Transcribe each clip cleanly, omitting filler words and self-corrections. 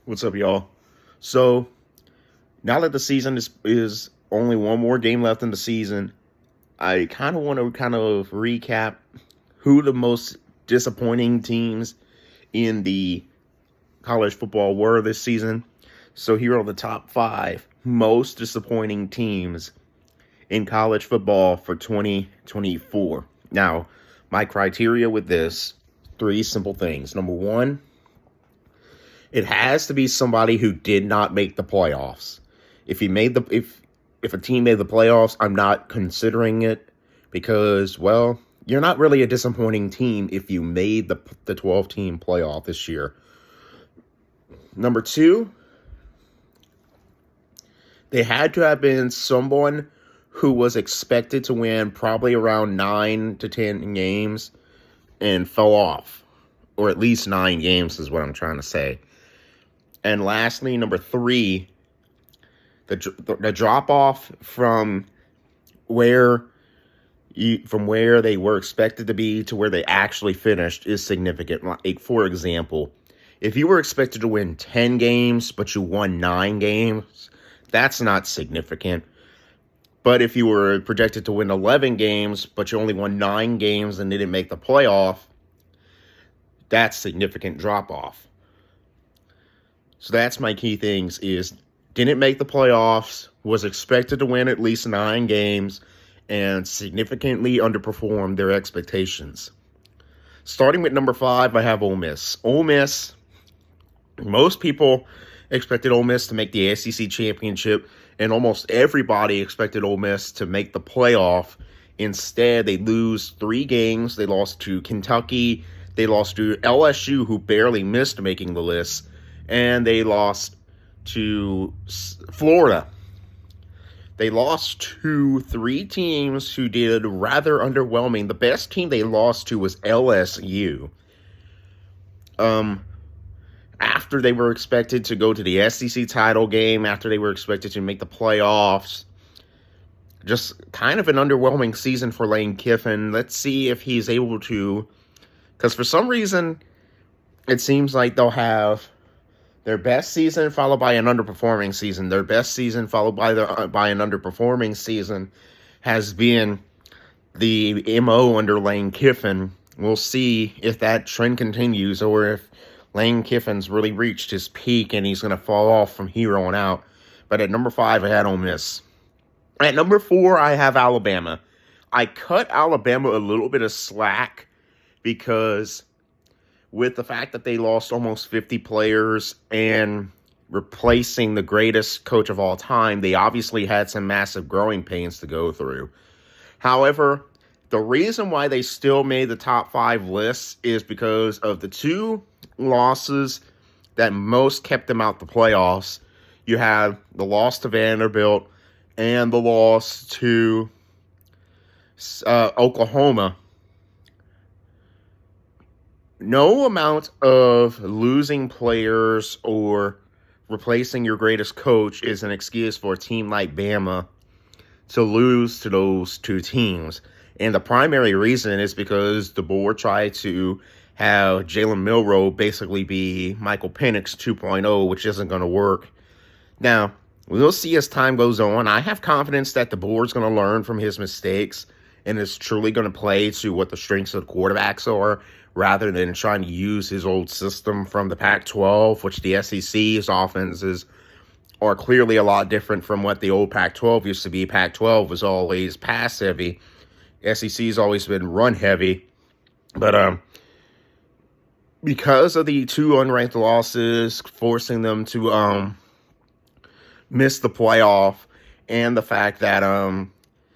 What's up, y'all? So now that the season is only one more game left in the season, I kind of want to recap who the most disappointing teams in the college football were this season. So here are the top 5 most disappointing teams in college football for 2024. Now, my criteria with this, 3 simple things. Number 1, it has to be somebody who did not make the playoffs. If a team made the playoffs, I'm not considering it because, well, you're not really a disappointing team if you made the 12-team playoff this year. Number 2, they had to have been someone who was expected to win probably around 9 to 10 games and fell off. Or at least 9 games is what I'm trying to say. And lastly, number 3, the drop off from where they were expected to be to where they actually finished is significant. Like, for example, if you were expected to win 10 games but you won 9 games, that's not significant. But if you were projected to win 11 games but you only won 9 games and didn't make the playoff, that's significant drop off. So that's my key things is didn't make the playoffs, was expected to win at least 9 games, and significantly underperformed their expectations. Starting with number 5, I have Ole Miss. Ole Miss, most people expected Ole Miss to make the SEC championship, and almost everybody expected Ole Miss to make the playoff. Instead, they lose 3 games. They lost to Kentucky, they lost to LSU, who barely missed making the list, and they lost to Florida. They lost to 3 teams who did rather underwhelming. The best team they lost to was LSU. After they were expected to go to the SEC title game, after they were expected to make the playoffs, just kind of an underwhelming season for Lane Kiffin. Let's see if he's able to, because for some reason, it seems like they'll have their best season followed by an underperforming season. Their best season followed by an underperforming season has been the MO under Lane Kiffin. We'll see if that trend continues or if Lane Kiffin's really reached his peak and he's going to fall off from here on out. But at number 5, I had Ole Miss. At number 4, I have Alabama. I cut Alabama a little bit of slack because with the fact that they lost almost 50 players and replacing the greatest coach of all time, they obviously had some massive growing pains to go through. However, the reason why they still made the top 5 lists is because of the 2 losses that most kept them out the playoffs. You have the loss to Vanderbilt and the loss to Oklahoma. No amount of losing players or replacing your greatest coach is an excuse for a team like Bama to lose to those 2 teams. And the primary reason is because the board tried to have Jalen Milroe basically be Michael Penix 2.0, which isn't going to work. Now, we'll see as time goes on. I have confidence that the board's going to learn from his mistakes and is truly going to play to what the strengths of the quarterbacks are, rather than trying to use his old system from the Pac-12, which the SEC's offenses are clearly a lot different from what the old Pac-12 used to be. Pac-12 was always pass-heavy. SEC's always been run-heavy. But because of the 2 unranked losses, forcing them to miss the playoff, and the fact that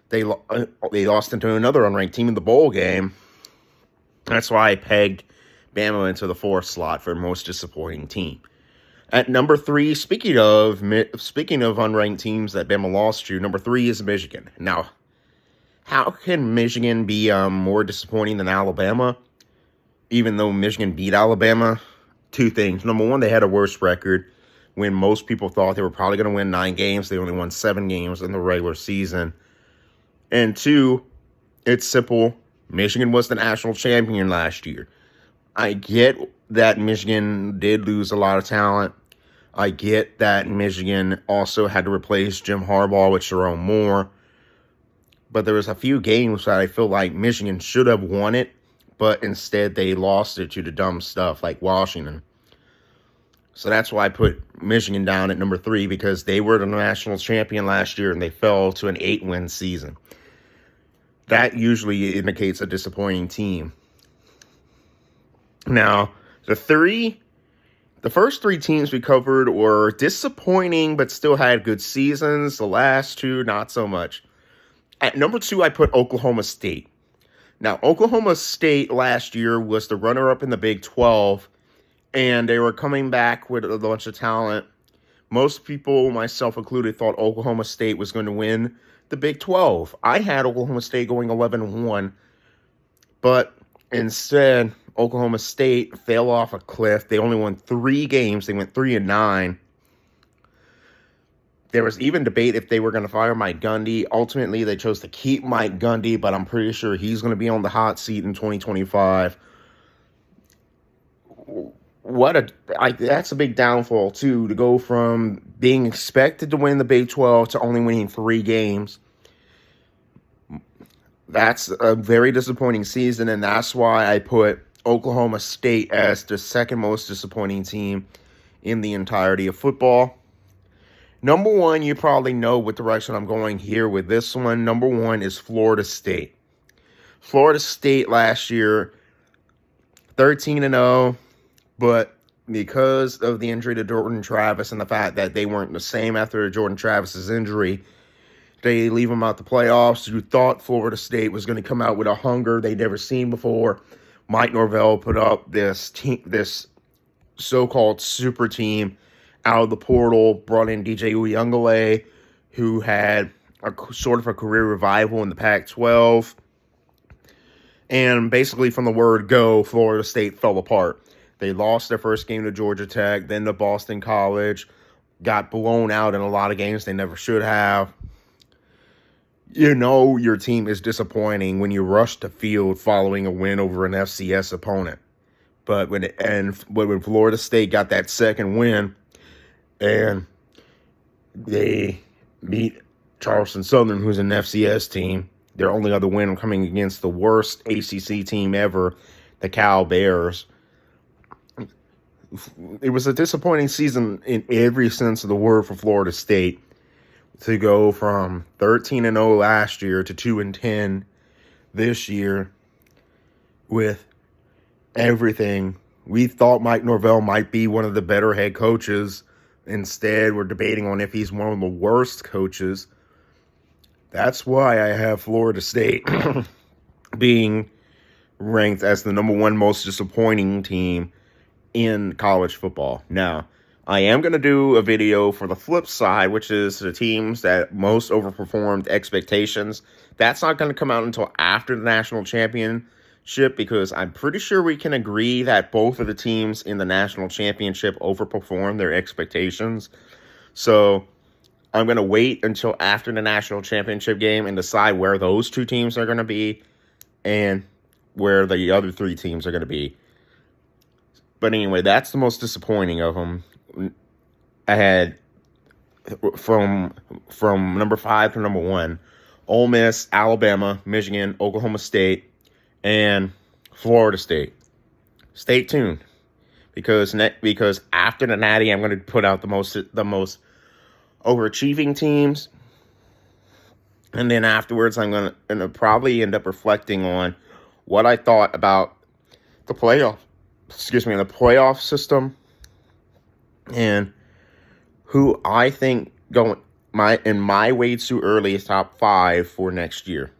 they lost into another unranked team in the bowl game, that's why I pegged Bama into the 4th slot for most disappointing team. At number 3, speaking of unranked teams that Bama lost to, number 3 is Michigan. Now, how can Michigan be more disappointing than Alabama, even though Michigan beat Alabama? 2 things. Number 1, they had a worse record when most people thought they were probably going to win 9 games. They only won 7 games in the regular season. And 2, it's simple. Michigan was the national champion last year. I get that Michigan did lose a lot of talent. I get that Michigan also had to replace Jim Harbaugh with Jerome Moore, but there was a few games that I feel like Michigan should have won it, but instead they lost it to the dumb stuff like Washington. So that's why I put Michigan down at number 3, because they were the national champion last year and they fell to an 8-win season. That usually indicates a disappointing team. Now, the first 3 teams we covered were disappointing but still had good seasons. The last 2, not so much. At number 2, I put Oklahoma State. Now, Oklahoma State last year was the runner-up in the Big 12, and they were coming back with a bunch of talent. Most people, myself included, thought Oklahoma State was going to win the Big 12. I had Oklahoma State going 11-1, but instead, Oklahoma State fell off a cliff. They only won 3 games. They went 3-9. There was even debate if they were going to fire Mike Gundy. Ultimately, they chose to keep Mike Gundy, but I'm pretty sure he's going to be on the hot seat in 2025. That's a big downfall, too, to go from being expected to win the Big 12 to only winning 3 games. That's a very disappointing season, and that's why I put Oklahoma State as the second most disappointing team in the entirety of football. Number 1, you probably know what direction I'm going here with this one. Number 1 is Florida State. Florida State last year, 13-0, but because of the injury to Jordan Travis and the fact that they weren't the same after Jordan Travis's injury, they leave him out the playoffs. You thought Florida State was going to come out with a hunger they'd never seen before. Mike Norvell put up this so-called super team out of the portal, brought in DJ Uiagalelei, who had a sort of a career revival in the Pac-12. And basically from the word go, Florida State fell apart. They lost their first game to Georgia Tech, then to Boston College, got blown out in a lot of games they never should have. You know your team is disappointing when you rush the field following a win over an FCS opponent. But when Florida State got that second win and they beat Charleston Southern, who's an FCS team, their only other win coming against the worst ACC team ever, the Cal Bears. It was a disappointing season in every sense of the word for Florida State. To go from 13-0 last year to 2-10 this year with everything. We thought Mike Norvell might be one of the better head coaches. Instead, we're debating on if he's one of the worst coaches. That's why I have Florida State being ranked as the number 1 most disappointing team in college football. Now, I am going to do a video for the flip side, which is the teams that most overperformed expectations. That's not going to come out until after the national championship, because I'm pretty sure we can agree that both of the teams in the national championship overperformed their expectations. So I'm going to wait until after the national championship game and decide where those 2 teams are going to be and where the other 3 teams are going to be. But anyway, that's the most disappointing of them. I had from number 5 to number 1, Ole Miss, Alabama, Michigan, Oklahoma State, and Florida State. Stay tuned, because after the Natty, I'm going to put out the most overachieving teams, and then afterwards, I'm going to probably end up reflecting on what I thought about the playoff system, and who I think in my way too early top 5 for next year.